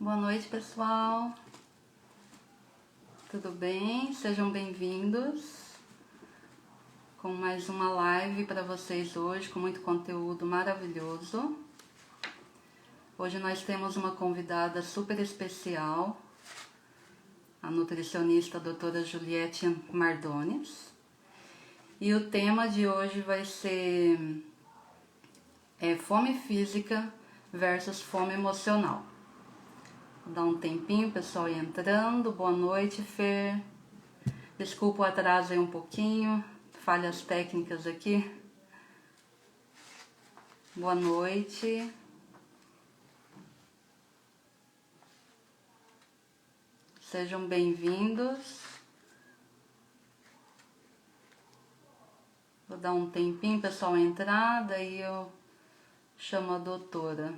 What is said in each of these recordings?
Boa noite, pessoal. Tudo bem? Sejam bem-vindos com mais uma live para vocês hoje, com muito conteúdo maravilhoso. Hoje nós temos uma convidada super especial, a nutricionista a doutora Juliette Mardones. E o tema de hoje vai ser fome física versus fome emocional. Vou dar um tempinho, pessoal, entrando. Boa noite, Fer. Desculpa o atraso aí um pouquinho, falhas técnicas aqui. Boa noite. Sejam bem-vindos. Vou dar um tempinho, pessoal, entrar, daí eu chamo a doutora.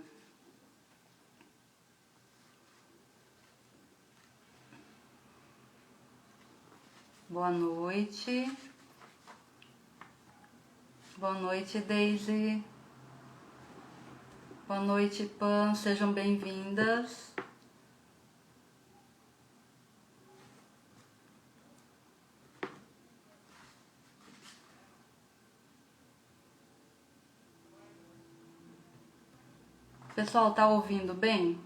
Boa noite. Boa noite, Daisy. Boa noite, Pan. Sejam bem-vindas. Pessoal, tá ouvindo bem?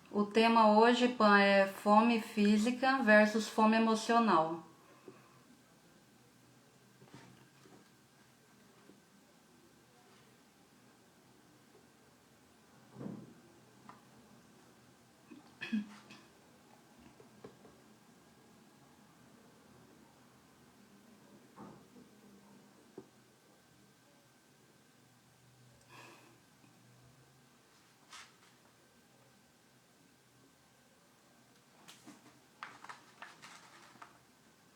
O tema hoje, Pan, é fome física versus fome emocional.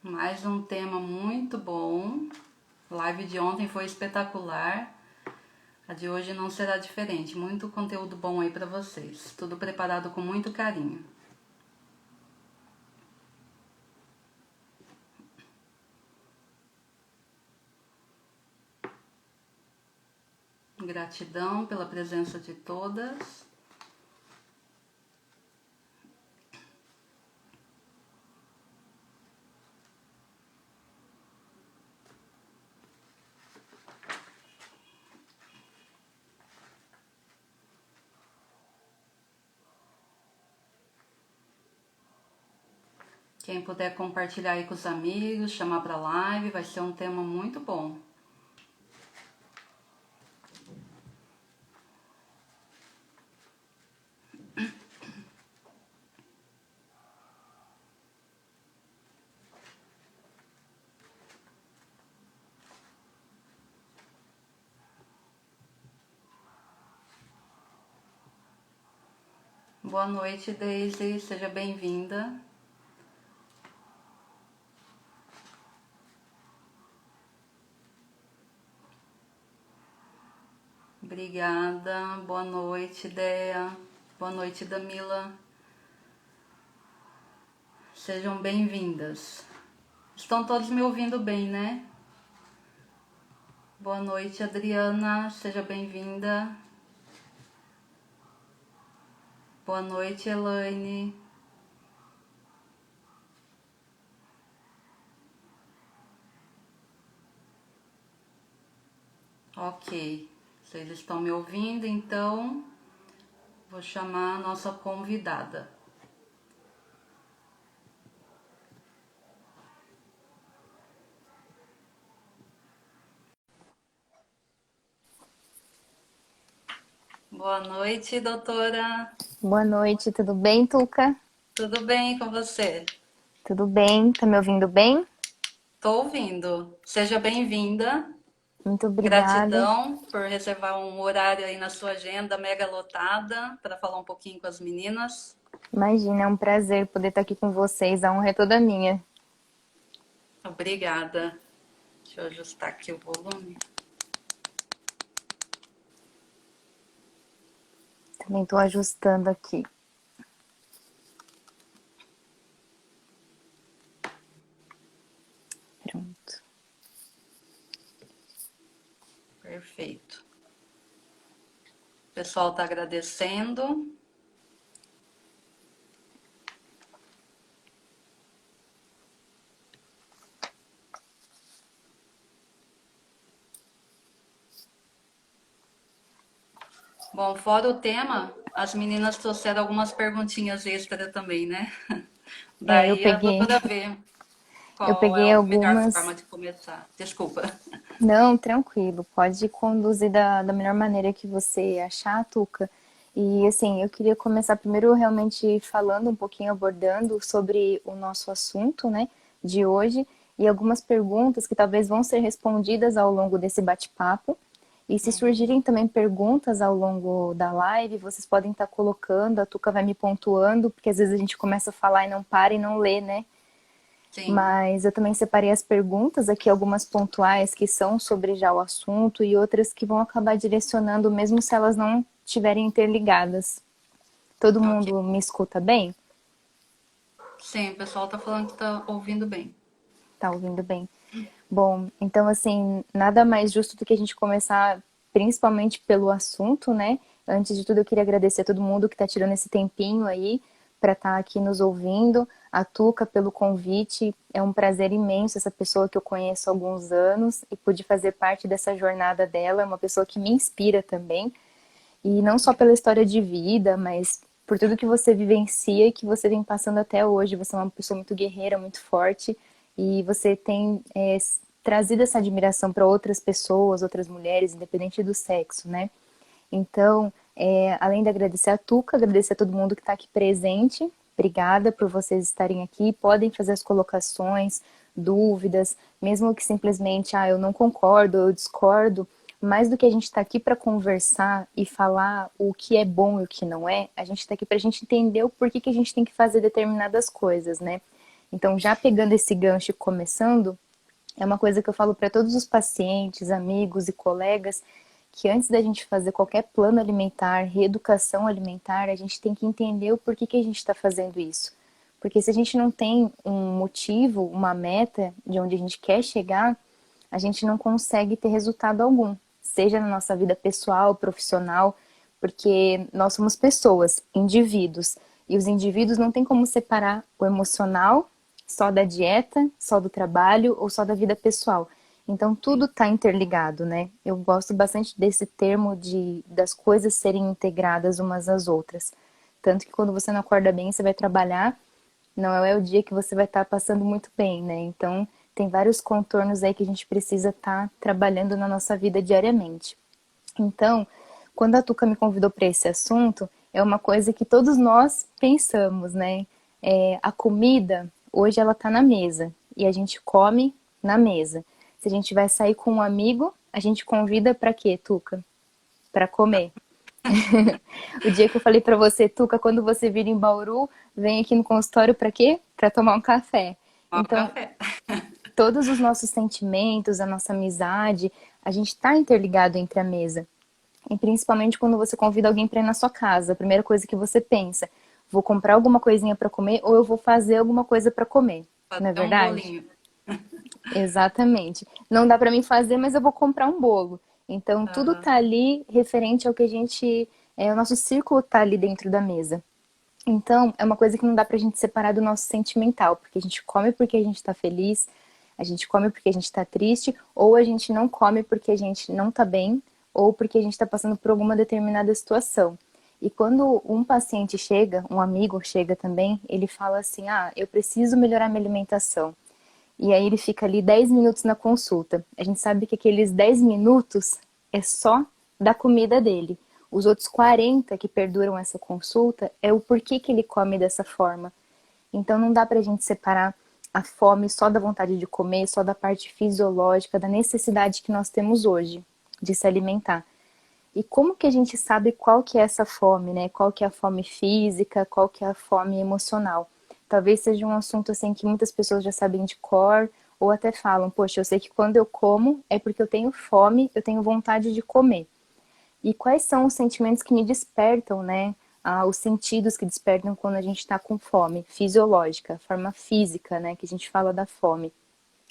Mais um tema muito bom. A live de ontem foi espetacular. A de hoje não será diferente. Muito conteúdo bom aí pra vocês. Tudo preparado com muito carinho. Gratidão pela presença de todas. Quem puder compartilhar aí com os amigos, chamar pra live, vai ser um tema muito bom. Boa noite, Daisy. Seja bem-vinda. Obrigada. Boa noite, Dea. Boa noite, Damila. Sejam bem-vindas. Estão todos me ouvindo bem, né? Boa noite, Adriana. Seja bem-vinda. Boa noite, Elaine. Ok. Vocês estão me ouvindo, então vou chamar a nossa convidada. Boa noite, doutora. Boa noite, tudo bem, Tuca? Tudo bem com você? Tudo bem, tá me ouvindo bem? Tô ouvindo. Seja bem-vinda. Muito obrigada. Gratidão por reservar um horário aí na sua agenda mega lotada para falar um pouquinho com as meninas. Imagina, é um prazer poder estar aqui com vocês, a honra é toda minha. Obrigada. Deixa eu ajustar aqui o volume. Também estou ajustando aqui. Pronto. Perfeito. O pessoal está agradecendo. Bom, fora o tema, as meninas trouxeram algumas perguntinhas extra também, né? Eu Daí a peguei, doutora vê eu qual é peguei a melhor algumas. forma de começar. Desculpa. Não, tranquilo, pode conduzir da melhor maneira que você achar, Tuca. E assim, eu queria começar primeiro realmente falando um pouquinho, abordando sobre o nosso assunto, né, de hoje, e algumas perguntas que talvez vão ser respondidas ao longo desse bate-papo. E se surgirem também perguntas ao longo da live, vocês podem estar colocando, a Tuca vai me pontuando, porque às vezes a gente começa a falar e não para e não lê, né? Sim, Mas eu também separei as perguntas aqui, algumas pontuais que são sobre já o assunto e outras que vão acabar direcionando, mesmo se elas não estiverem interligadas. Todo ok. mundo me escuta bem? Sim, o pessoal tá falando que tá ouvindo bem. Tá ouvindo bem? Bom, então assim, nada mais justo do que a gente começar principalmente pelo assunto, né? Antes de tudo, eu queria agradecer a todo mundo que está tirando esse tempinho aí para estar aqui nos ouvindo. A Tuca pelo convite. É um prazer imenso essa pessoa que eu conheço há alguns anos e pude fazer parte dessa jornada dela. É uma pessoa que me inspira também. E não só pela história de vida, mas por tudo que você vivencia e que você vem passando até hoje. Você é uma pessoa muito guerreira, muito forte. E você tem trazido essa admiração para outras pessoas, outras mulheres, independente do sexo, né? Então, além de agradecer a Tuca, agradecer a todo mundo que está aqui presente. Obrigada por vocês estarem aqui. Podem fazer as colocações, dúvidas, mesmo que simplesmente, eu não concordo, eu discordo. Mais do que a gente está aqui para conversar e falar o que é bom e o que não é, a gente está aqui para a gente entender o porquê que a gente tem que fazer determinadas coisas, né? Então, já pegando esse gancho e começando, é uma coisa que eu falo para todos os pacientes, amigos e colegas, que antes da gente fazer qualquer plano alimentar, reeducação alimentar, a gente tem que entender o porquê que a gente está fazendo isso. Porque se a gente não tem um motivo, uma meta de onde a gente quer chegar, a gente não consegue ter resultado algum, seja na nossa vida pessoal, profissional, porque nós somos pessoas, indivíduos, e os indivíduos não tem como separar o emocional só da dieta, só do trabalho ou só da vida pessoal. Então tudo está interligado, né? Eu gosto bastante desse termo das coisas serem integradas umas às outras. Tanto que quando você não acorda bem, você vai trabalhar, não é o dia que você vai estar passando muito bem, né? Então tem vários contornos aí que a gente precisa estar trabalhando na nossa vida diariamente. Então, quando a Tuca me convidou para esse assunto, é uma coisa que todos nós pensamos, né? A comida, hoje ela tá na mesa e a gente come na mesa. Se a gente vai sair com um amigo, a gente convida para quê, Tuca? Para comer. O dia que eu falei para você, Tuca, quando você vir em Bauru, vem aqui no consultório para quê? Para tomar um café. Tomar um Então, café. todos os nossos sentimentos, a nossa amizade, a gente está interligado entre a mesa. E principalmente quando você convida alguém para ir na sua casa, a primeira coisa que você pensa, vou comprar alguma coisinha para comer ou eu vou fazer alguma coisa para comer, não é Fazer um verdade? bolinho. Exatamente. Não dá para mim fazer, mas eu vou comprar um bolo. Então tudo Aham. tá ali referente ao que a gente, o nosso círculo tá ali dentro da mesa. Então, é uma coisa que não dá pra gente separar do nosso sentimental, porque a gente come porque a gente tá feliz, a gente come porque a gente tá triste, ou a gente não come porque a gente não tá bem, ou porque a gente tá passando por alguma determinada situação. E quando um paciente chega, um amigo chega também, ele fala assim: eu preciso melhorar minha alimentação. E aí ele fica ali 10 minutos na consulta. A gente sabe que aqueles 10 minutos é só da comida dele. Os outros 40 que perduram essa consulta é o porquê que ele come dessa forma. Então não dá pra gente separar a fome só da vontade de comer, só da parte fisiológica, da necessidade que nós temos hoje de se alimentar. E como que a gente sabe qual que é essa fome, né? Qual que é a fome física, qual que é a fome emocional? Talvez seja um assunto assim que muitas pessoas já sabem de cor ou até falam, poxa, eu sei que quando eu como é porque eu tenho fome, eu tenho vontade de comer. E quais são os sentimentos que me despertam, né? Os sentidos que despertam quando a gente está com fome fisiológica, forma física, né? Que a gente fala da fome.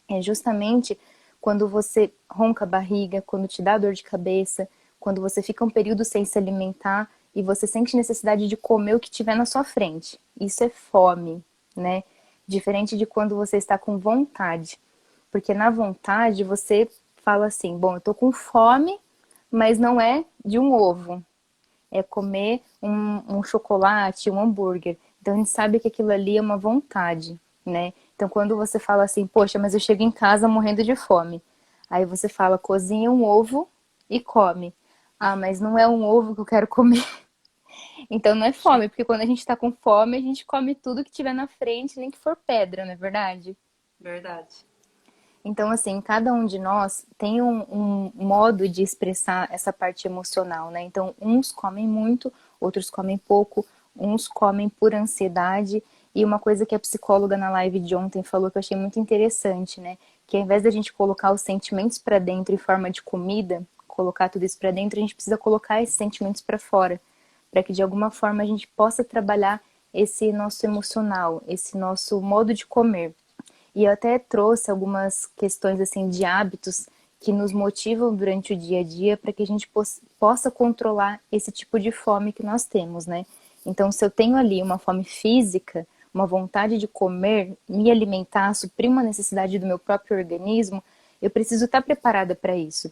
É justamente quando você ronca a barriga, quando te dá dor de cabeça, quando você fica um período sem se alimentar e você sente necessidade de comer o que tiver na sua frente. Isso é fome, né? Diferente de quando você está com vontade. Porque na vontade você fala assim, bom, eu tô com fome, mas não é de um ovo. É comer um chocolate, um hambúrguer. Então a gente sabe que aquilo ali é uma vontade, né? Então quando você fala assim, poxa, mas eu chego em casa morrendo de fome. Aí você fala, cozinha um ovo e come. Ah, mas não é um ovo que eu quero comer. Então não é fome, porque quando a gente tá com fome, a gente come tudo que tiver na frente, nem que for pedra, não é verdade? Verdade. Então, assim, cada um de nós tem um modo de expressar essa parte emocional, né? Então, uns comem muito, outros comem pouco, uns comem por ansiedade. E uma coisa que a psicóloga na live de ontem falou que eu achei muito interessante, né? Que ao invés da gente colocar os sentimentos para dentro em forma de comida, colocar tudo isso para dentro, a gente precisa colocar esses sentimentos para fora, para que de alguma forma a gente possa trabalhar esse nosso emocional, esse nosso modo de comer. E eu até trouxe algumas questões assim de hábitos que nos motivam durante o dia a dia para que a gente possa controlar esse tipo de fome que nós temos, né? Então, se eu tenho ali uma fome física, uma vontade de comer, me alimentar, suprir uma necessidade do meu próprio organismo, eu preciso estar preparada para isso.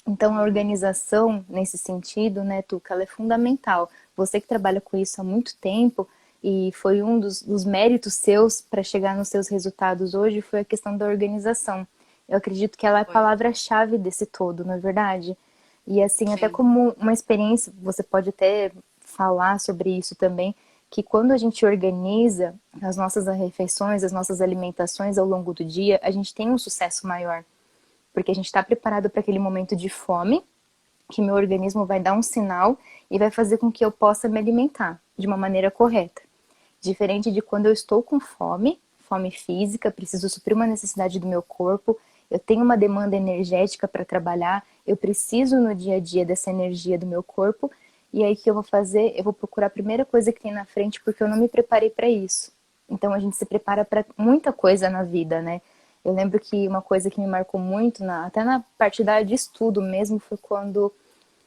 Então, a organização, nesse sentido, né, Tuca, ela é fundamental. Você que trabalha com isso há muito tempo, e foi um dos méritos seus para chegar nos seus resultados hoje, foi a questão da organização. Eu acredito que ela é a Foi. palavra-chave desse todo, não é verdade? E assim, até Sim. como uma experiência, você pode até falar sobre isso também, que quando a gente organiza as nossas refeições, as nossas alimentações ao longo do dia, a gente tem um sucesso maior porque a gente está preparado para aquele momento de fome, que meu organismo vai dar um sinal e vai fazer com que eu possa me alimentar de uma maneira correta. Diferente de quando eu estou com fome, fome física, preciso suprir uma necessidade do meu corpo, eu tenho uma demanda energética para trabalhar, eu preciso no dia a dia dessa energia do meu corpo, e aí o que eu vou fazer? Eu vou procurar a primeira coisa que tem na frente porque eu não me preparei para isso. Então a gente se prepara para muita coisa na vida, né? Eu lembro que uma coisa que me marcou muito, até na parte de estudo mesmo, foi quando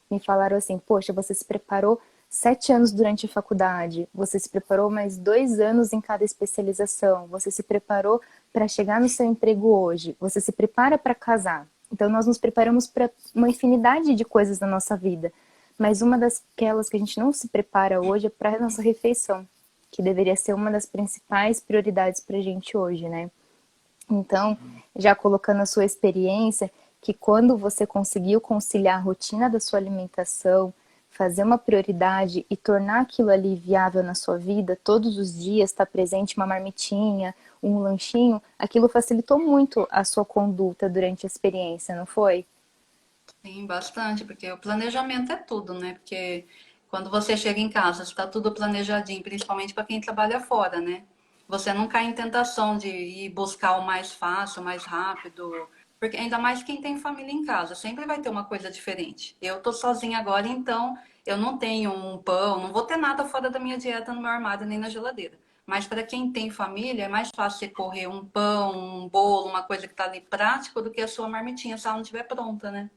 me falaram assim, poxa, você se preparou 7 anos durante a faculdade, você se preparou mais 2 anos em cada especialização, você se preparou para chegar no seu emprego hoje, você se prepara para casar. Então nós nos preparamos para uma infinidade de coisas na nossa vida, mas uma daquelas que a gente não se prepara hoje é para a nossa refeição, que deveria ser uma das principais prioridades para a gente hoje, né? Então, já colocando a sua experiência, que quando você conseguiu conciliar a rotina da sua alimentação, fazer uma prioridade e tornar aquilo ali viável na sua vida, todos os dias estar presente uma marmitinha, um lanchinho, aquilo facilitou muito a sua conduta durante a experiência, não foi? Sim, bastante, porque o planejamento é tudo, né? Porque quando você chega em casa, está tudo planejadinho, principalmente para quem trabalha fora, né? Você não cai em tentação de ir buscar o mais fácil, o mais rápido, porque ainda mais quem tem família em casa, sempre vai ter uma coisa diferente. Eu tô sozinha agora, então eu não tenho um pão, não vou ter nada fora da minha dieta no meu armário nem na geladeira. Mas para quem tem família, é mais fácil você correr um pão, um bolo, uma coisa que está ali prático do que a sua marmitinha, se ela não estiver pronta, né?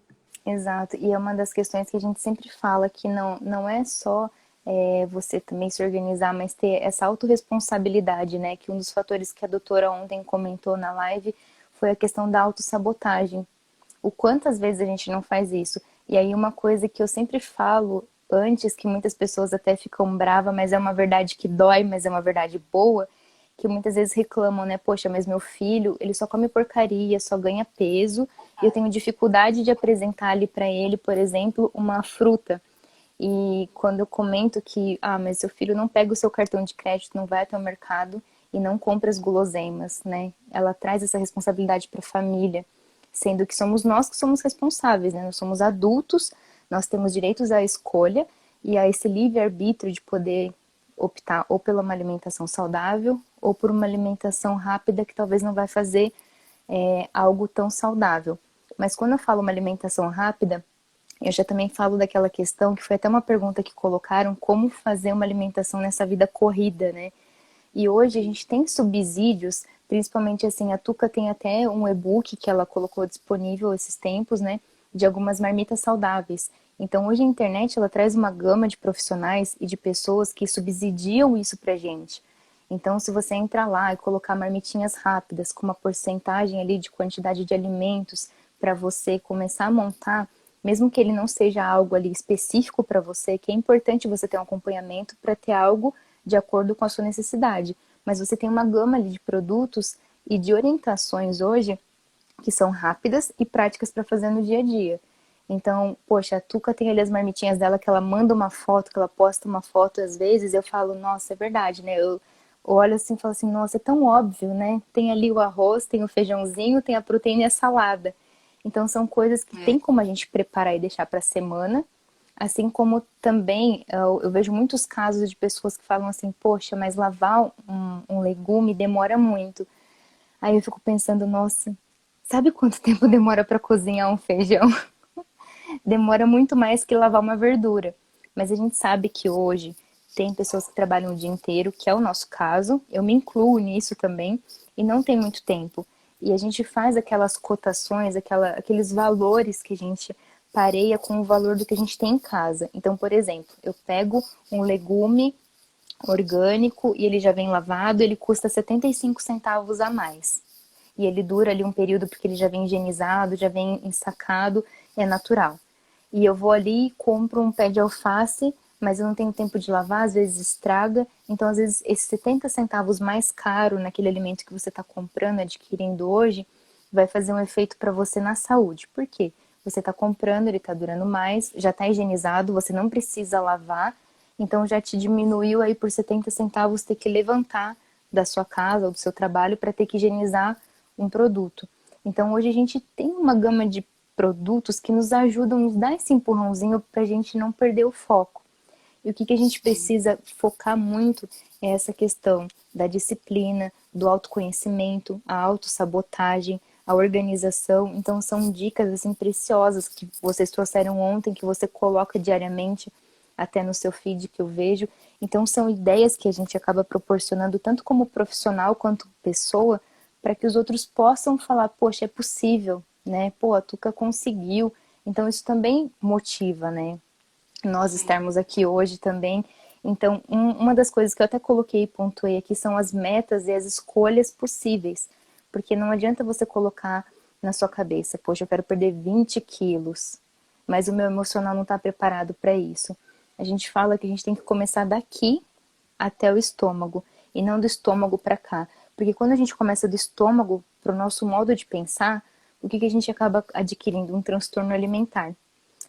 Exato, e é uma das questões que a gente sempre fala que não é só você também se organizar, mas ter essa autorresponsabilidade, né? Que um dos fatores que a doutora ontem comentou na live foi a questão da autossabotagem. O quantas vezes a gente não faz isso? E aí uma coisa que eu sempre falo antes, que muitas pessoas até ficam bravas, mas é uma verdade que dói, mas é uma verdade boa, que muitas vezes reclamam, né? Poxa, mas meu filho, ele só come porcaria, só ganha peso, e eu tenho dificuldade de apresentar ali para ele, por exemplo, uma fruta. E quando eu comento que, mas seu filho não pega o seu cartão de crédito, não vai até o mercado e não compra as guloseimas, né? Ela traz essa responsabilidade para a família, sendo que somos nós que somos responsáveis, né? Nós somos adultos, nós temos direitos à escolha e a esse livre-arbítrio de poder optar ou pela uma alimentação saudável ou por uma alimentação rápida que talvez não vai fazer algo tão saudável. Mas quando eu falo uma alimentação rápida, eu já também falo daquela questão que foi até uma pergunta que colocaram, como fazer uma alimentação nessa vida corrida, né? E hoje a gente tem subsídios Principalmente assim, a Tuca tem até um e-book que ela colocou disponível esses tempos, né, de algumas marmitas saudáveis. Então, hoje a internet ela traz uma gama de profissionais e de pessoas que subsidiam isso pra gente. Então, se você entrar lá e colocar marmitinhas rápidas com uma porcentagem ali de quantidade de alimentos para você começar a montar, mesmo que ele não seja algo ali específico para você, que é importante você ter um acompanhamento para ter algo de acordo com a sua necessidade. Mas você tem uma gama ali de produtos e de orientações hoje que são rápidas e práticas para fazer no dia a dia. Então, poxa, a Tuca tem ali as marmitinhas dela que ela manda uma foto, que ela posta uma foto às vezes, eu falo, nossa, é verdade, né? Eu olho assim e falo assim, nossa, é tão óbvio, né? Tem ali o arroz, tem o feijãozinho, tem a proteína e a salada. Então, são coisas que tem como a gente preparar e deixar para a semana, assim como também eu vejo muitos casos de pessoas que falam assim, poxa, mas lavar um legume demora muito. Aí eu fico pensando, nossa, sabe quanto tempo demora para cozinhar um feijão? Demora muito mais que lavar uma verdura. Mas a gente sabe que hoje tem pessoas que trabalham o dia inteiro, que é o nosso caso, eu me incluo nisso também, e não tem muito tempo. E a gente faz aquelas cotações, aqueles valores que a gente pareia com o valor do que a gente tem em casa. Então, por exemplo, eu pego um legume orgânico e ele já vem lavado, ele custa 75 centavos a mais. E ele dura ali um período porque ele já vem higienizado, já vem ensacado, é natural. E eu vou ali e compro um pé de alface, mas eu não tenho tempo de lavar, às vezes estraga. Então, às vezes, esses 70 centavos mais caro naquele alimento que você está comprando, adquirindo hoje, vai fazer um efeito para você na saúde. Por quê? Você está comprando, ele está durando mais, já está higienizado, você não precisa lavar, então já te diminuiu aí por 70 centavos ter que levantar da sua casa ou do seu trabalho para ter que higienizar um produto. Então hoje a gente tem uma gama de produtos que nos ajudam, nos dá esse empurrãozinho para a gente não perder o foco. E o que a gente precisa focar muito é essa questão da disciplina, do autoconhecimento, a autossabotagem, a organização. Então são dicas assim preciosas que vocês trouxeram ontem, que você coloca diariamente até no seu feed que eu vejo. Então são ideias que a gente acaba proporcionando tanto como profissional quanto pessoa, para que os outros possam falar, poxa, é possível, né? Pô, a Tuca conseguiu. Então isso também motiva, né? Nós estarmos aqui hoje também. Então, uma das coisas que eu até coloquei e pontuei aqui são as metas e as escolhas possíveis. Porque não adianta você colocar na sua cabeça, poxa, eu quero perder 20 quilos, mas o meu emocional não está preparado para isso. A gente fala que a gente tem que começar daqui até o estômago e não do estômago para cá. Porque quando a gente começa do estômago para o nosso modo de pensar, o que a gente acaba adquirindo? Um transtorno alimentar.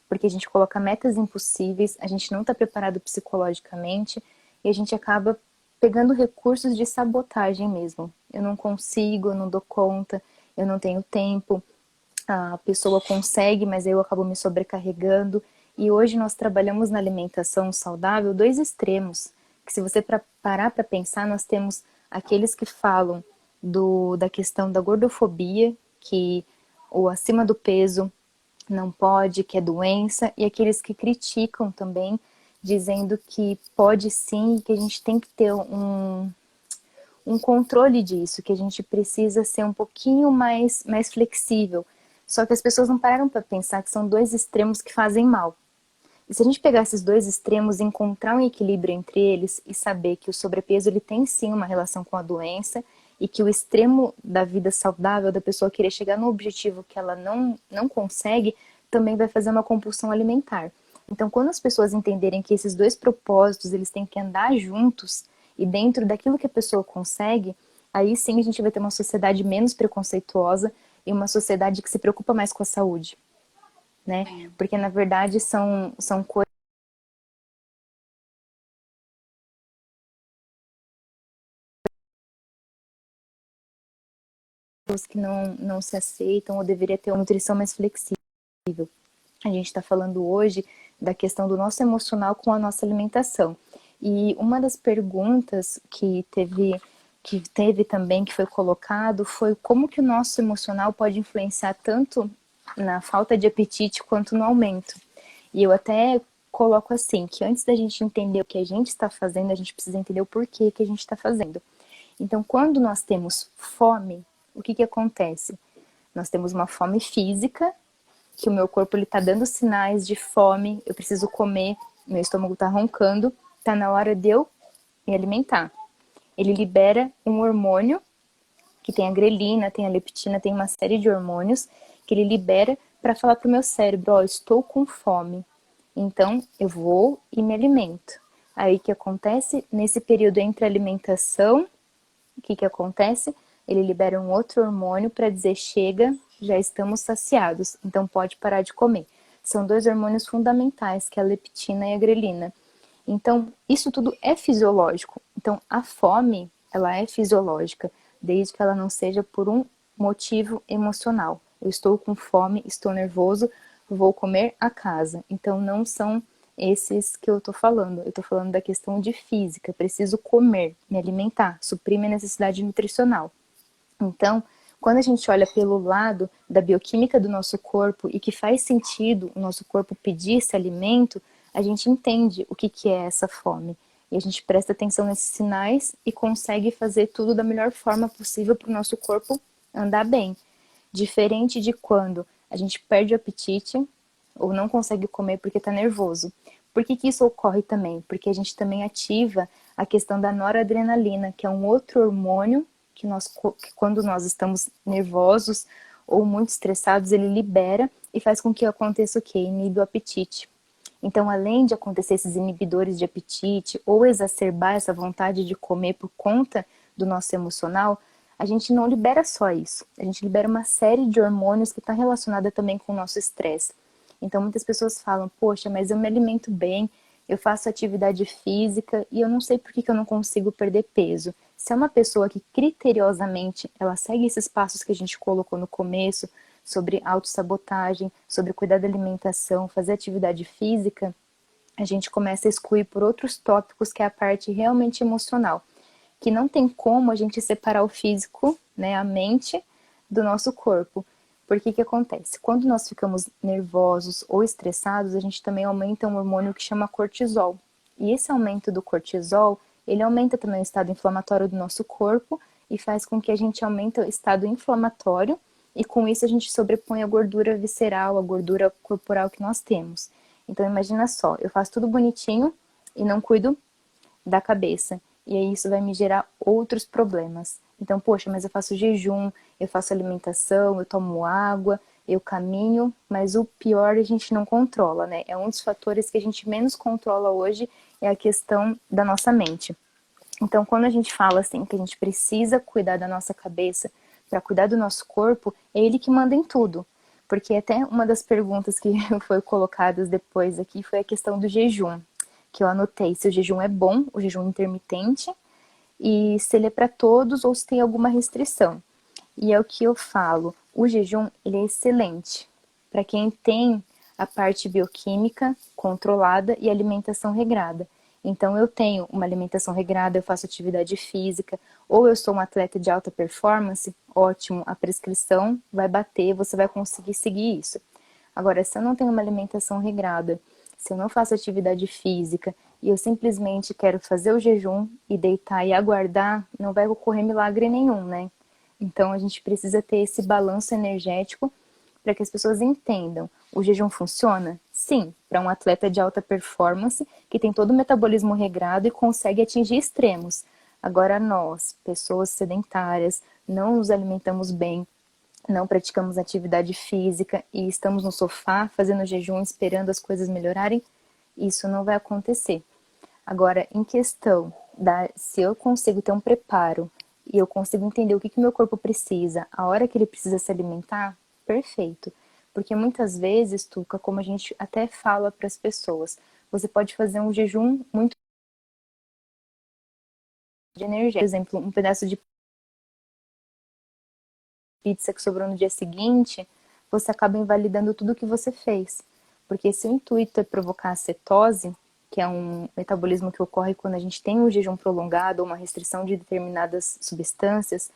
Porque a gente coloca metas impossíveis, a gente não está preparado psicologicamente e a gente acaba pegando recursos de sabotagem mesmo. Eu não consigo, eu não dou conta, eu não tenho tempo, a pessoa consegue, mas eu acabo me sobrecarregando. E hoje nós trabalhamos na alimentação saudável dois extremos, que se você parar para pensar, nós temos aqueles que falam da questão da gordofobia, que o acima do peso não pode, que é doença, e aqueles que criticam também, dizendo que pode sim, e que a gente tem que ter um controle disso, que a gente precisa ser um pouquinho mais flexível. Só que as pessoas não pararam para pensar que são dois extremos que fazem mal. E se a gente pegar esses dois extremos e encontrar um equilíbrio entre eles e saber que o sobrepeso ele tem sim uma relação com a doença e que o extremo da vida saudável, da pessoa querer chegar no objetivo que ela não consegue, também vai fazer uma compulsão alimentar. Então, quando as pessoas entenderem que esses dois propósitos eles têm que andar juntos e dentro daquilo que a pessoa consegue, aí sim a gente vai ter uma sociedade menos preconceituosa e uma sociedade que se preocupa mais com a saúde, né? Porque na verdade são coisas que não se aceitam ou deveria ter uma nutrição mais flexível. A gente está falando hoje da questão do nosso emocional com a nossa alimentação. E uma das perguntas que teve também, que foi colocado, foi como que o nosso emocional pode influenciar tanto na falta de apetite quanto no aumento. E eu até coloco assim, que antes da gente entender o que a gente está fazendo, a gente precisa entender o porquê que a gente está fazendo. Então, quando nós temos fome, o que acontece? Nós temos uma fome física, que o meu corpo está dando sinais de fome, eu preciso comer, meu estômago está roncando, está na hora de eu me alimentar. Ele libera um hormônio, que tem a grelina, tem a leptina, tem uma série de hormônios, que ele libera para falar para o meu cérebro, ó, estou com fome, então eu vou e me alimento. Aí o que acontece? Nesse período entre a alimentação, o que acontece? Ele libera um outro hormônio para dizer chega, já estamos saciados, então pode parar de comer. São dois hormônios fundamentais, que é a leptina e a grelina. Então, isso tudo é fisiológico. Então, a fome, ela é fisiológica, desde que ela não seja por um motivo emocional. Eu estou com fome, estou nervoso, vou comer a casa. Então, não são esses que eu estou falando. Eu estou falando da questão de física. Preciso comer, me alimentar, suprir minha necessidade nutricional. Então, quando a gente olha pelo lado da bioquímica do nosso corpo e que faz sentido o nosso corpo pedir esse alimento, a gente entende o que é essa fome. E a gente presta atenção nesses sinais e consegue fazer tudo da melhor forma possível para o nosso corpo andar bem. Diferente de quando a gente perde o apetite ou não consegue comer porque está nervoso. Por que isso ocorre também? Porque a gente também ativa a questão da noradrenalina, que é um outro hormônio que quando nós estamos nervosos ou muito estressados, ele libera e faz com que aconteça o quê? Inibe o apetite. Então, além de acontecer esses inibidores de apetite ou exacerbar essa vontade de comer por conta do nosso emocional, a gente não libera só isso. A gente libera uma série de hormônios que está relacionada também com o nosso estresse. Então, muitas pessoas falam, poxa, mas eu me alimento bem, eu faço atividade física e eu não sei por que eu não consigo perder peso. Se é uma pessoa que criteriosamente ela segue esses passos que a gente colocou no começo, sobre autossabotagem, sobre cuidar da alimentação, fazer atividade física, a gente começa a excluir por outros tópicos que é a parte realmente emocional, que não tem como a gente separar o físico, né, a mente, do nosso corpo. Porque que acontece? Quando nós ficamos nervosos ou estressados, a gente também aumenta um hormônio que chama cortisol. E esse aumento do cortisol, ele aumenta também o estado inflamatório do nosso corpo e faz com que a gente aumente o estado inflamatório e com isso a gente sobrepõe a gordura visceral, a gordura corporal que nós temos. Então imagina só, eu faço tudo bonitinho e não cuido da cabeça. E aí isso vai me gerar outros problemas. Então, poxa, mas eu faço jejum, eu faço alimentação, eu tomo água, eu caminho, mas o pior a gente não controla, né? É um dos fatores que a gente menos controla hoje, é a questão da nossa mente. Então, quando a gente fala assim, que a gente precisa cuidar da nossa cabeça para cuidar do nosso corpo, é ele que manda em tudo. Porque até uma das perguntas que foi colocadas depois aqui foi a questão do jejum, que eu anotei se o jejum é bom, o jejum intermitente, e se ele é para todos ou se tem alguma restrição. E é o que eu falo, o jejum ele é excelente para quem tem a parte bioquímica controlada e alimentação regrada. Então eu tenho uma alimentação regrada, eu faço atividade física, ou eu sou um atleta de alta performance, ótimo, a prescrição vai bater, você vai conseguir seguir isso. Agora, se eu não tenho uma alimentação regrada, se eu não faço atividade física e eu simplesmente quero fazer o jejum e deitar e aguardar, não vai ocorrer milagre nenhum, né? Então a gente precisa ter esse balanço energético para que as pessoas entendam. O jejum funciona? Sim, para um atleta de alta performance que tem todo o metabolismo regrado e consegue atingir extremos. Agora nós, pessoas sedentárias, não nos alimentamos bem, não praticamos atividade física e estamos no sofá fazendo jejum esperando as coisas melhorarem, isso não vai acontecer. Agora, em questão se eu consigo ter um preparo e eu consigo entender o que meu corpo precisa, a hora que ele precisa se alimentar, perfeito. Porque muitas vezes, Tuca, como a gente até fala para as pessoas, você pode fazer um jejum muito de energia. Por exemplo, um pedaço de pizza que sobrou no dia seguinte, você acaba invalidando tudo que você fez. Porque se o intuito é provocar a cetose, que é um metabolismo que ocorre quando a gente tem um jejum prolongado ou uma restrição de determinadas substâncias,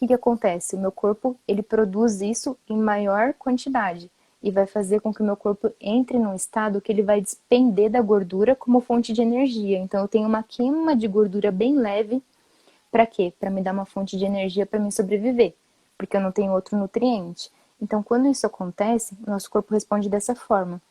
o que acontece? O meu corpo, ele produz isso em maior quantidade e vai fazer com que o meu corpo entre num estado que ele vai despender da gordura como fonte de energia. Então eu tenho uma queima de gordura bem leve Para quê? Para me dar uma fonte de energia para me sobreviver, porque eu não tenho outro nutriente. Então, quando isso acontece, o nosso corpo responde dessa forma.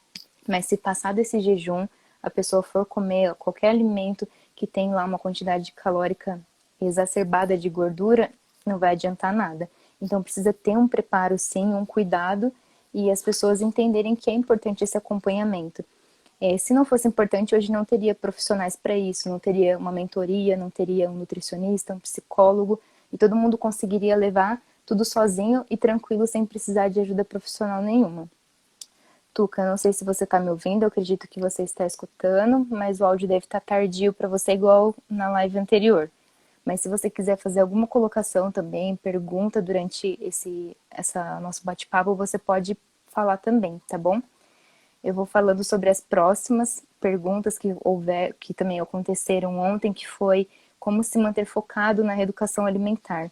Mas se passar desse jejum, a pessoa for comer qualquer alimento que tem lá uma quantidade calórica exacerbada de gordura, não vai adiantar nada. Então precisa ter um preparo sim, um cuidado e as pessoas entenderem que é importante esse acompanhamento. Se não fosse importante, hoje não teria profissionais para isso, não teria uma mentoria, não teria um nutricionista, um psicólogo, e todo mundo conseguiria levar tudo sozinho e tranquilo, sem precisar de ajuda profissional nenhuma. Tuca, não sei se você está me ouvindo, eu acredito que você está escutando, mas o áudio deve estar tardio para você, igual na live anterior. Mas se você quiser fazer alguma colocação também, pergunta durante essa nosso bate-papo, você pode falar também, tá bom? Eu vou falando sobre as próximas perguntas que também aconteceram ontem, que foi como se manter focado na reeducação alimentar,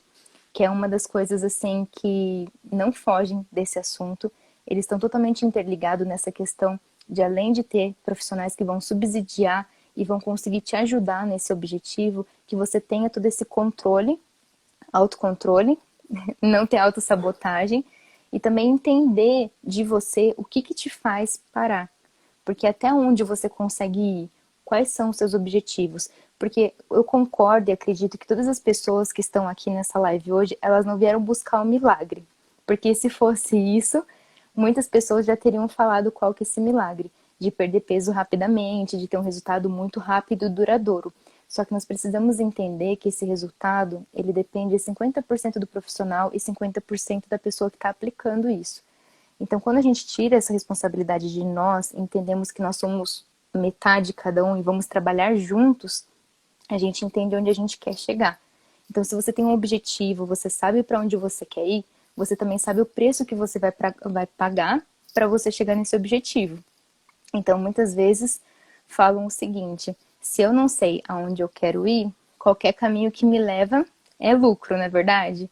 que é uma das coisas assim que não fogem desse assunto. Eles estão totalmente interligados nessa questão de, além de ter profissionais que vão subsidiar e vão conseguir te ajudar nesse objetivo, que você tenha todo esse controle, autocontrole, não ter autossabotagem e também entender de você o que te faz parar. Porque até onde você consegue ir? Quais são os seus objetivos? Porque eu concordo e acredito que todas as pessoas que estão aqui nessa live hoje, elas não vieram buscar um milagre. Porque se fosse isso, muitas pessoas já teriam falado qual que é esse milagre. De perder peso rapidamente, de ter um resultado muito rápido e duradouro. Só que nós precisamos entender que esse resultado, ele depende de 50% do profissional e 50% da pessoa que está aplicando isso. Então, quando a gente tira essa responsabilidade de nós, entendemos que nós somos metade de cada um e vamos trabalhar juntos, a gente entende onde a gente quer chegar. Então, se você tem um objetivo, você sabe para onde você quer ir, você também sabe o preço que você vai pagar para você chegar nesse objetivo. Então, muitas vezes falam o seguinte: se eu não sei aonde eu quero ir, qualquer caminho que me leva é lucro, não é verdade?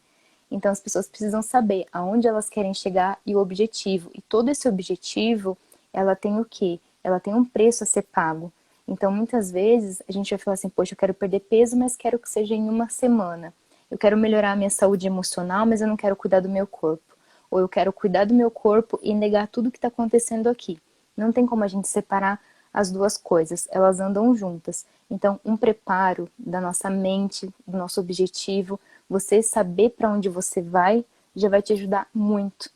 Então, as pessoas precisam saber aonde elas querem chegar e o objetivo. E todo esse objetivo, ela tem o quê? Ela tem um preço a ser pago. Então, muitas vezes, a gente vai falar assim: poxa, eu quero perder peso, mas quero que seja em uma semana. Eu quero melhorar a minha saúde emocional, mas eu não quero cuidar do meu corpo. Ou eu quero cuidar do meu corpo e negar tudo que está acontecendo aqui. Não tem como a gente separar as duas coisas, elas andam juntas. Então, um preparo da nossa mente, do nosso objetivo, você saber para onde você vai, já vai te ajudar muito.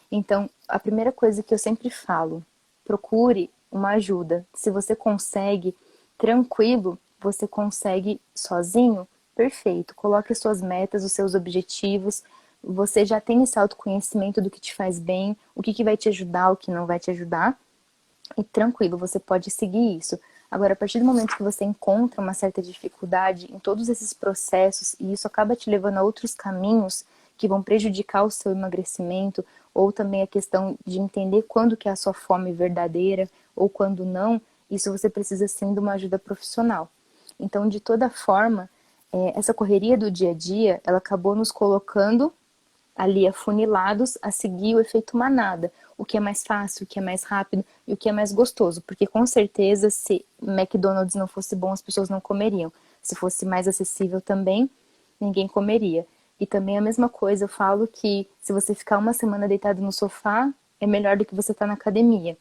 Então, a primeira coisa que eu sempre falo, procure uma ajuda. Se você consegue tranquilo, você consegue sozinho, perfeito. Coloque as suas metas, os seus objetivos. Você já tem esse autoconhecimento do que te faz bem, o que vai te ajudar, o que não vai te ajudar. E tranquilo, você pode seguir isso. Agora, a partir do momento que você encontra uma certa dificuldade em todos esses processos e isso acaba te levando a outros caminhos que vão prejudicar o seu emagrecimento, ou também a questão de entender quando que é a sua fome verdadeira ou quando não, isso você precisa sim de uma ajuda profissional. Então, de toda forma, essa correria do dia a dia, ela acabou nos colocando ali afunilados a seguir o efeito manada, o que é mais fácil, o que é mais rápido e o que é mais gostoso, porque com certeza se McDonald's não fosse bom, as pessoas não comeriam. Se fosse mais acessível também, ninguém comeria. E também a mesma coisa, eu falo que se você ficar uma semana deitado no sofá, é melhor do que você estar na academia.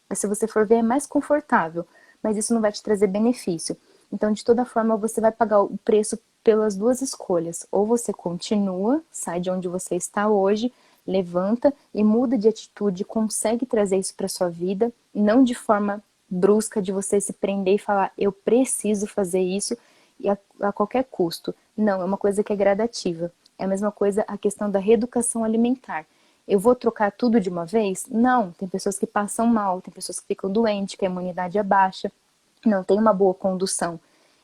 Mas se você for ver, é mais confortável, mas isso não vai te trazer benefício. Então, de toda forma, você vai pagar o preço pelas duas escolhas. Ou você continua, sai de onde você está hoje, levanta e muda de atitude, consegue trazer isso para sua vida, não de forma brusca de você se prender e falar, eu preciso fazer isso e a qualquer custo. Não, é uma coisa que é gradativa. É a mesma coisa a questão da reeducação alimentar. Eu vou trocar tudo de uma vez? Não, tem pessoas que passam mal, tem pessoas que ficam doentes, que a imunidade é baixa, não tem uma boa condução.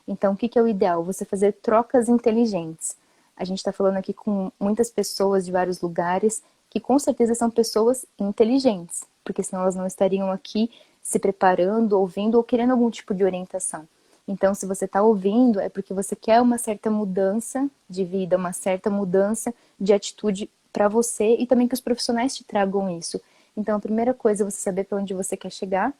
Então, o que é o ideal? Você fazer trocas inteligentes. A gente está falando aqui com muitas pessoas de vários lugares que com certeza são pessoas inteligentes, porque senão elas não estariam aqui se preparando, ouvindo ou querendo algum tipo de orientação. Então, se você está ouvindo, é porque você quer uma certa mudança de vida, uma certa mudança de atitude para você e também que os profissionais te tragam isso. Então, a primeira coisa é você saber para onde você quer chegar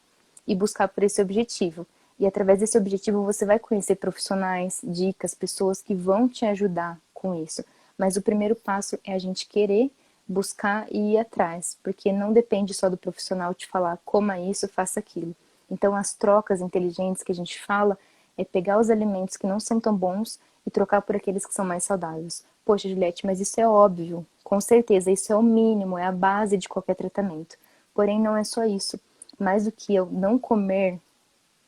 e buscar por esse objetivo. E através desse objetivo você vai conhecer profissionais, dicas, pessoas que vão te ajudar com isso. Mas o primeiro passo é a gente querer buscar e ir atrás, porque não depende só do profissional te falar coma isso, faça aquilo. Então as trocas inteligentes que a gente fala é pegar os alimentos que não são tão bons e trocar por aqueles que são mais saudáveis. Poxa, Juliette, mas isso é óbvio. Com certeza, isso é o mínimo, é a base de qualquer tratamento. Porém, não é só isso. Mais do que eu não comer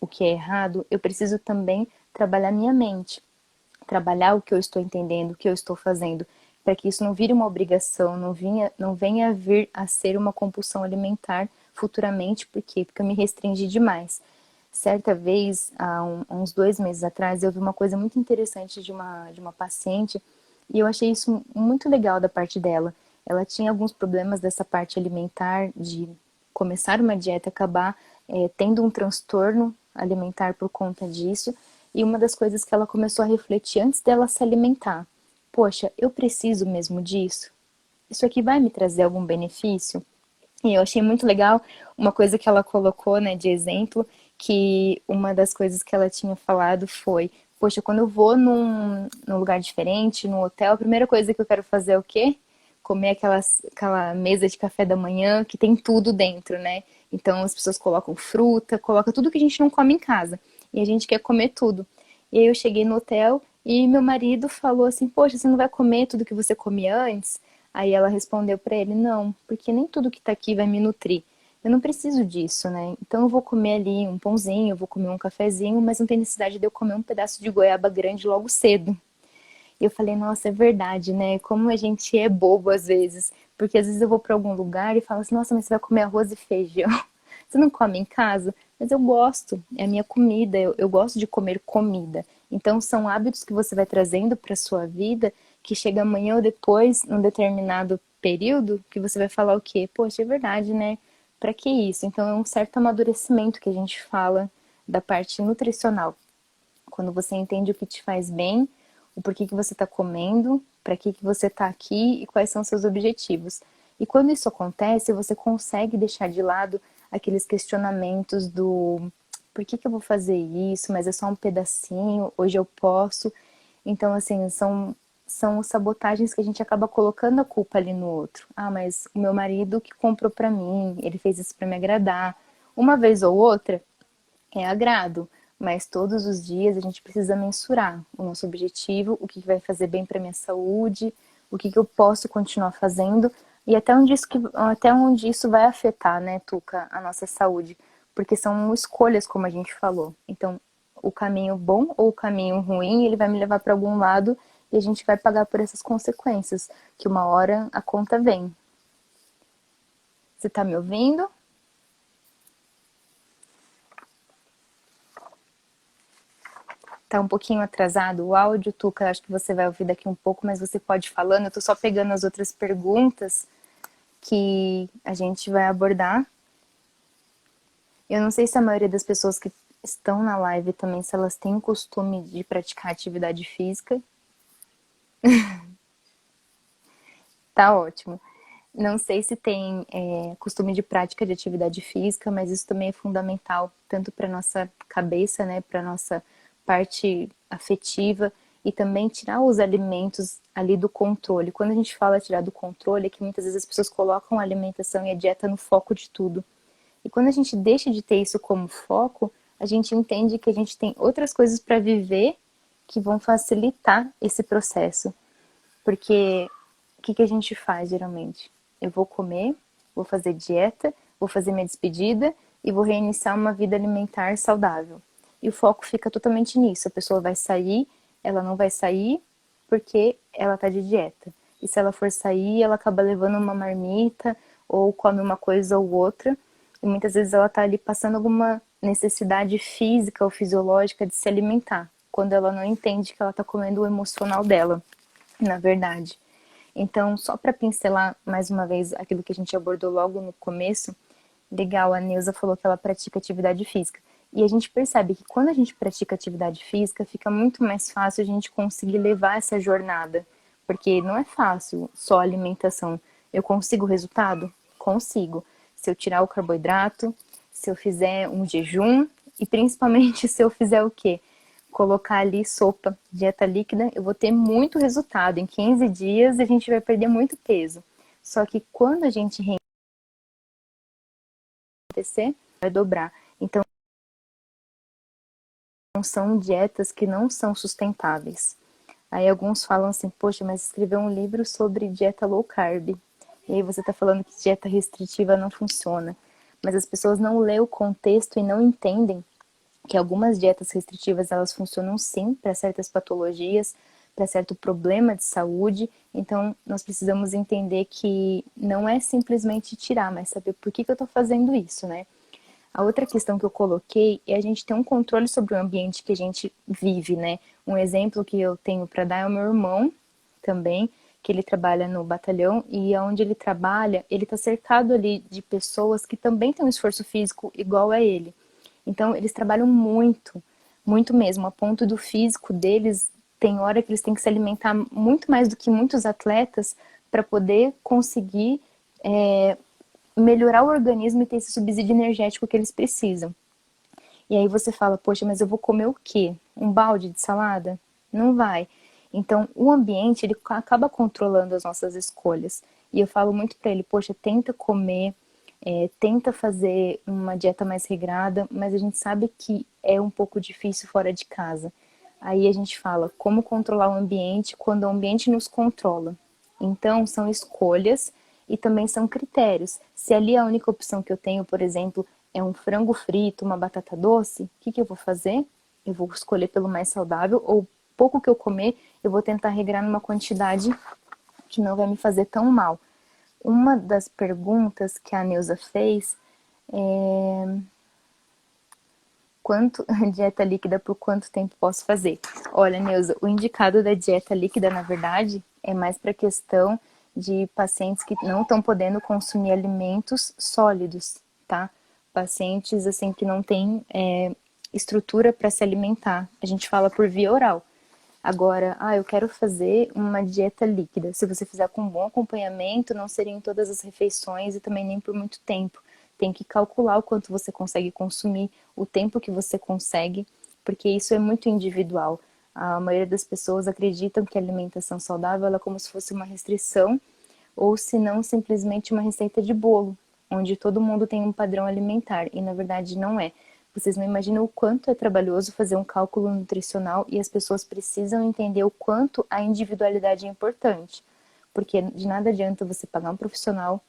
o que é errado, eu preciso também trabalhar minha mente. Trabalhar o que eu estou entendendo, o que eu estou fazendo, para que isso não vire uma obrigação, não venha a vir a ser uma compulsão alimentar futuramente, por quê? Porque eu me restringi demais. Certa vez, há uns 2 meses atrás, eu vi uma coisa muito interessante de uma paciente e eu achei isso muito legal da parte dela. Ela tinha alguns problemas dessa parte alimentar, de começar uma dieta e acabar tendo um transtorno alimentar por conta disso. E uma das coisas que ela começou a refletir antes dela se alimentar: poxa, eu preciso mesmo disso? Isso aqui vai me trazer algum benefício? E eu achei muito legal uma coisa que ela colocou, né, de exemplo, que uma das coisas que ela tinha falado foi: poxa, quando eu vou num lugar diferente, num hotel, a primeira coisa que eu quero fazer é o quê? Comer aquela mesa de café da manhã que tem tudo dentro, né? Então as pessoas colocam fruta, colocam tudo que a gente não come em casa. E a gente quer comer tudo. E aí eu cheguei no hotel e meu marido falou assim: poxa, você não vai comer tudo que você comia antes? Aí ela respondeu para ele: não, porque nem tudo que tá aqui vai me nutrir. Eu não preciso disso, né? Então eu vou comer ali um pãozinho, eu vou comer um cafezinho, mas não tem necessidade de eu comer um pedaço de goiaba grande logo cedo. E eu falei: nossa, é verdade, né? Como a gente é bobo às vezes. Porque às vezes eu vou para algum lugar e falo assim: nossa, mas você vai comer arroz e feijão. Você não come em casa? Mas eu gosto, é a minha comida, eu gosto de comer comida. Então são hábitos que você vai trazendo para sua vida que chega amanhã ou depois, num determinado período, que você vai falar o quê? Poxa, é verdade, né? Para que isso? Então é um certo amadurecimento que a gente fala da parte nutricional. Quando você entende o que te faz bem, o porquê que você está comendo, para que você está aqui e quais são seus objetivos. E quando isso acontece, você consegue deixar de lado aqueles questionamentos do por que eu vou fazer isso, mas é só um pedacinho, hoje eu posso. Então, assim, são sabotagens que a gente acaba colocando a culpa ali no outro. Ah, mas o meu marido que comprou para mim, ele fez isso para me agradar. Uma vez ou outra é agrado, mas todos os dias a gente precisa mensurar o nosso objetivo, o que vai fazer bem para minha saúde, o que eu posso continuar fazendo e até onde isso vai afetar, né, Tuca, a nossa saúde, porque são escolhas, como a gente falou. Então, o caminho bom ou o caminho ruim, ele vai me levar para algum lado e a gente vai pagar por essas consequências, que uma hora a conta vem. Você tá me ouvindo? Tá um pouquinho atrasado o áudio, Tuca, acho que você vai ouvir daqui um pouco, mas você pode ir falando. Eu tô só pegando as outras perguntas que a gente vai abordar. Eu não sei se a maioria das pessoas que estão na live também, se elas têm o costume de praticar atividade física. Tá ótimo. Não sei se tem costume de prática de atividade física, mas isso também é fundamental, tanto para nossa cabeça, né, para nossa parte afetiva, e também tirar os alimentos ali do controle. Quando a gente fala tirar do controle, é que muitas vezes as pessoas colocam a alimentação e a dieta no foco de tudo. E quando a gente deixa de ter isso como foco, a gente entende que a gente tem outras coisas para viver que vão facilitar esse processo. Porque o que a gente faz geralmente? Eu vou comer, vou fazer dieta, vou fazer minha despedida e vou reiniciar uma vida alimentar saudável. E o foco fica totalmente nisso. A pessoa vai sair, ela não vai sair porque ela tá de dieta. E se ela for sair, ela acaba levando uma marmita ou come uma coisa ou outra. E muitas vezes ela tá ali passando alguma necessidade física ou fisiológica de se alimentar, quando ela não entende que ela tá comendo o emocional dela, na verdade. Então, só para pincelar mais uma vez aquilo que a gente abordou logo no começo, legal, a Neuza falou que ela pratica atividade física. E a gente percebe que quando a gente pratica atividade física, fica muito mais fácil a gente conseguir levar essa jornada. Porque não é fácil só a alimentação. Eu consigo o resultado? Consigo. Se eu tirar o carboidrato, se eu fizer um jejum, E principalmente se eu fizer o quê? Colocar ali sopa, dieta líquida, eu vou ter muito resultado. Em 15 dias a gente vai perder muito peso. Só que quando a gente acontecer, vai dobrar. Então, são dietas que não são sustentáveis. Aí alguns falam assim, poxa, mas escrever um livro sobre dieta low carb. E aí você está falando que dieta restritiva não funciona. Mas as pessoas não lêem o contexto e não entendem que algumas dietas restritivas elas funcionam sim para certas patologias, para certo problema de saúde. Então nós precisamos entender que não é simplesmente tirar, mas saber por que eu estou fazendo isso, né? A outra questão que eu coloquei é a gente ter um controle sobre o ambiente que a gente vive, né? Um exemplo que eu tenho para dar é o meu irmão também, que ele trabalha no batalhão e onde ele trabalha, ele está cercado ali de pessoas que também têm um esforço físico igual a ele. Então, eles trabalham muito, muito mesmo, a ponto do físico deles, tem hora que eles têm que se alimentar muito mais do que muitos atletas para poder conseguir melhorar o organismo e ter esse subsídio energético que eles precisam. E aí você fala, poxa, mas eu vou comer o quê? Um balde de salada? Não vai. Então, o ambiente, ele acaba controlando as nossas escolhas. E eu falo muito para ele, poxa, tenta comer, tenta fazer uma dieta mais regrada, mas a gente sabe que é um pouco difícil fora de casa. Aí a gente fala como controlar o ambiente quando o ambiente nos controla. Então, são escolhas e também são critérios. Se ali a única opção que eu tenho, por exemplo, é um frango frito, uma batata doce, o que eu vou fazer? Eu vou escolher pelo mais saudável, ou pouco que eu comer, eu vou tentar regrar numa quantidade que não vai me fazer tão mal. Uma das perguntas que a Neuza fez é quanto dieta líquida por quanto tempo posso fazer? Olha, Neuza, o indicado da dieta líquida, na verdade, é mais para questão de pacientes que não estão podendo consumir alimentos sólidos, tá? Pacientes, assim, que não têm estrutura para se alimentar. A gente fala por via oral. Agora, eu quero fazer uma dieta líquida. Se você fizer com um bom acompanhamento, não seriam todas as refeições e também nem por muito tempo. Tem que calcular o quanto você consegue consumir, o tempo que você consegue, porque isso é muito individual. A maioria das pessoas acreditam que a alimentação saudável é como se fosse uma restrição, ou se não, simplesmente uma receita de bolo, onde todo mundo tem um padrão alimentar, e na verdade não é. Vocês não imaginam o quanto é trabalhoso fazer um cálculo nutricional e as pessoas precisam entender o quanto a individualidade é importante. Porque de nada adianta você pagar um profissional,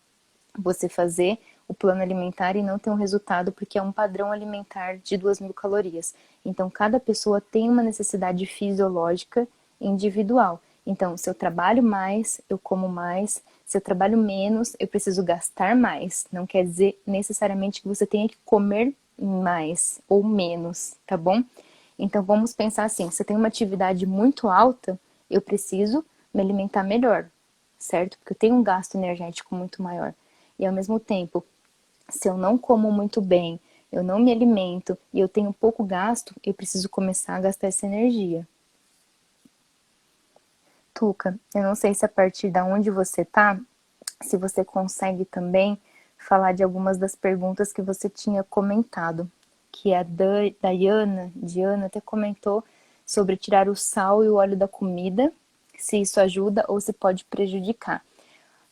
você fazer o plano alimentar e não ter um resultado, porque é um padrão alimentar de 2.000 calorias. Então, cada pessoa tem uma necessidade fisiológica individual. Então, se eu trabalho mais, eu como mais. Se eu trabalho menos, eu preciso gastar mais. Não quer dizer necessariamente que você tenha que comer mais ou menos, tá bom? Então, vamos pensar assim, se eu tenho uma atividade muito alta, eu preciso me alimentar melhor, certo? Porque eu tenho um gasto energético muito maior. E ao mesmo tempo, se eu não como muito bem, eu não me alimento e eu tenho pouco gasto, eu preciso começar a gastar essa energia. Tuca, eu não sei se a partir da onde você tá, se você consegue também falar de algumas das perguntas que você tinha comentado, que a Diana até comentou sobre tirar o sal e o óleo da comida, se isso ajuda ou se pode prejudicar.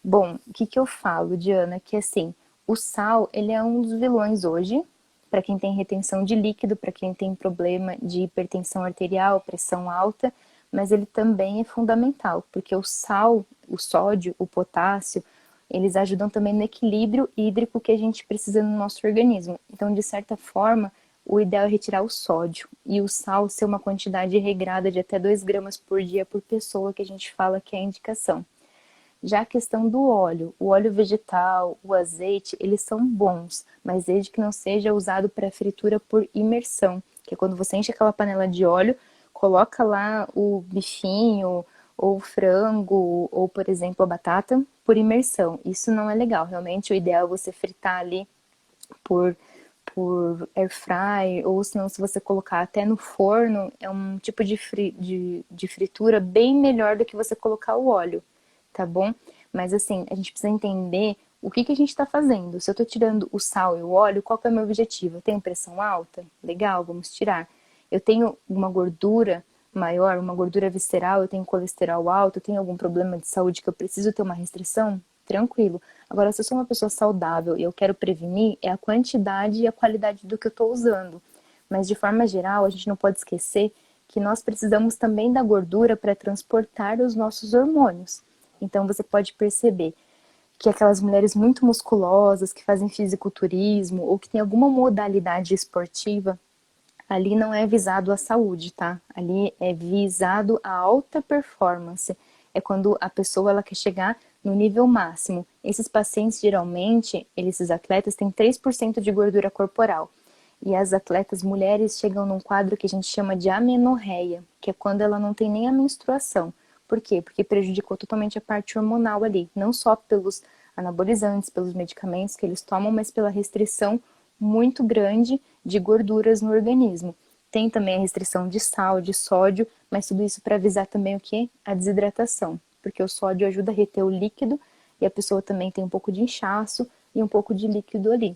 Bom, o que eu falo, Diana, que assim, o sal, ele é um dos vilões hoje, para quem tem retenção de líquido, para quem tem problema de hipertensão arterial, pressão alta, mas ele também é fundamental, porque o sal, o sódio, o potássio, eles ajudam também no equilíbrio hídrico que a gente precisa no nosso organismo. Então, de certa forma, o ideal é retirar o sódio e o sal ser uma quantidade regrada de até 2 gramas por dia por pessoa, que a gente fala que é a indicação. Já a questão do óleo, o óleo vegetal, o azeite, eles são bons, mas desde que não seja usado para fritura por imersão, que é quando você enche aquela panela de óleo, coloca lá o bifinho, ou o frango, ou por exemplo a batata, por imersão. Isso não é legal, realmente o ideal é você fritar ali por, por air fry, ou senão se você colocar até no forno, é um tipo de fritura bem melhor do que você colocar o óleo, tá bom? Mas assim, a gente precisa entender o que que a gente está fazendo? Se eu estou tirando o sal e o óleo, qual que é o meu objetivo? Eu tenho pressão alta? Legal, vamos tirar. Eu tenho uma gordura maior, uma gordura visceral, eu tenho colesterol alto, eu tenho algum problema de saúde que eu preciso ter uma restrição? Tranquilo. Agora, se eu sou uma pessoa saudável e eu quero prevenir, é a quantidade e a qualidade do que eu estou usando. Mas, de forma geral, a gente não pode esquecer que nós precisamos também da gordura para transportar os nossos hormônios. Então, você pode perceber que aquelas mulheres muito musculosas, que fazem fisiculturismo ou que tem alguma modalidade esportiva, ali não é visado a saúde, tá? Ali é visado a alta performance. É quando a pessoa ela quer chegar no nível máximo. Esses pacientes, geralmente, esses atletas têm 3% de gordura corporal. E as atletas mulheres chegam num quadro que a gente chama de amenorreia, que é quando ela não tem nem a menstruação. Por quê? Porque prejudicou totalmente a parte hormonal ali, não só pelos anabolizantes, pelos medicamentos que eles tomam, mas pela restrição muito grande de gorduras no organismo. Tem também a restrição de sal, de sódio, mas tudo isso para avisar também o que? A desidratação, porque o sódio ajuda a reter o líquido e a pessoa também tem um pouco de inchaço e um pouco de líquido ali.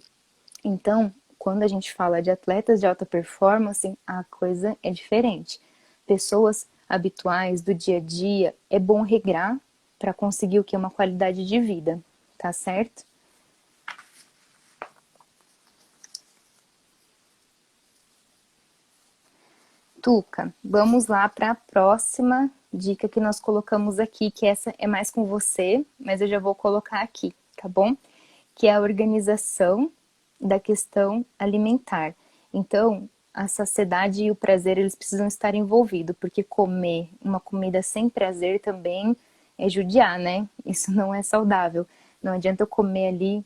Então, quando a gente fala de atletas de alta performance, a coisa é diferente. Pessoas habituais do dia a dia, é bom regrar para conseguir o que é uma qualidade de vida, tá certo? Tuca, vamos lá para a próxima dica que nós colocamos aqui, que essa é mais com você, mas eu já vou colocar aqui, tá bom? Que é a organização da questão alimentar. Então, a saciedade e o prazer, eles precisam estar envolvidos, porque comer uma comida sem prazer também é judiar, né? Isso não é saudável. Não adianta eu comer ali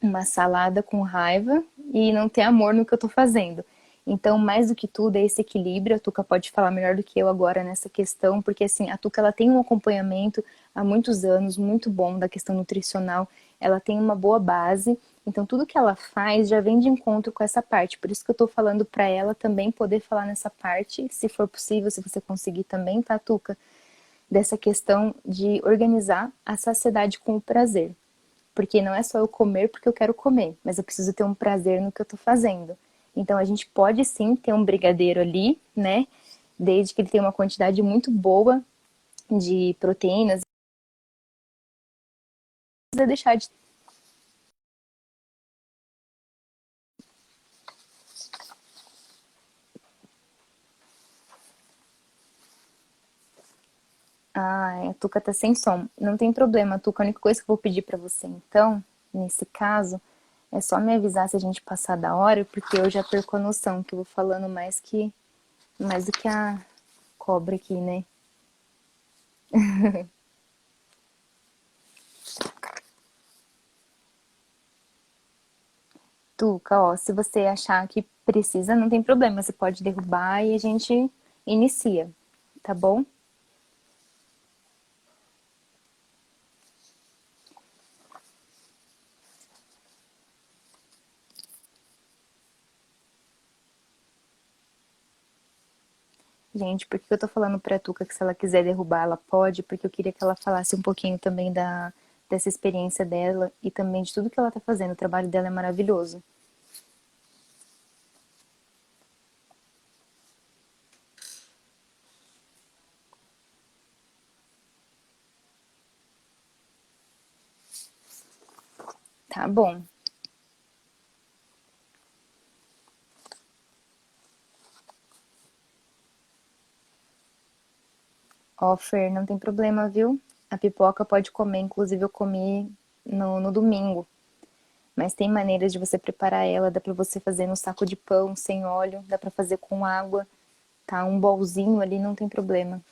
uma salada com raiva e não ter amor no que eu tô fazendo. Então, mais do que tudo, é esse equilíbrio. A Tuca pode falar melhor do que eu agora nessa questão, porque assim, a Tuca ela tem um acompanhamento há muitos anos, muito bom da questão nutricional. Ela tem uma boa base, então tudo que ela faz já vem de encontro com essa parte. Por isso que eu tô falando para ela também poder falar nessa parte, se for possível, se você conseguir também, tá, Tuca? Dessa questão de organizar a saciedade com o prazer. Porque não é só eu comer porque eu quero comer, mas eu preciso ter um prazer no que eu tô fazendo. Então a gente pode sim ter um brigadeiro ali, né? Desde que ele tenha uma quantidade muito boa de proteínas. Não precisa deixar de. Ah, a Tuca tá sem som. Não tem problema, Tuca. A única coisa que eu vou pedir pra você, então, nesse caso, é só me avisar se a gente passar da hora, porque eu já perco a noção que eu vou falando mais do que a cobra aqui, né? Tuca, ó, se você achar que precisa, não tem problema, você pode derrubar e a gente inicia, tá bom? Gente, por que eu tô falando pra Tuca que se ela quiser derrubar, ela pode? Porque eu queria que ela falasse um pouquinho também dessa experiência dela e também de tudo que ela tá fazendo. O trabalho dela é maravilhoso. Tá bom. Ó, Fer, não tem problema, viu? A pipoca pode comer, inclusive eu comi no domingo. Mas tem maneiras de você preparar ela, dá pra você fazer no saco de pão, sem óleo, dá pra fazer com água, tá? Um bolzinho ali, não tem problema.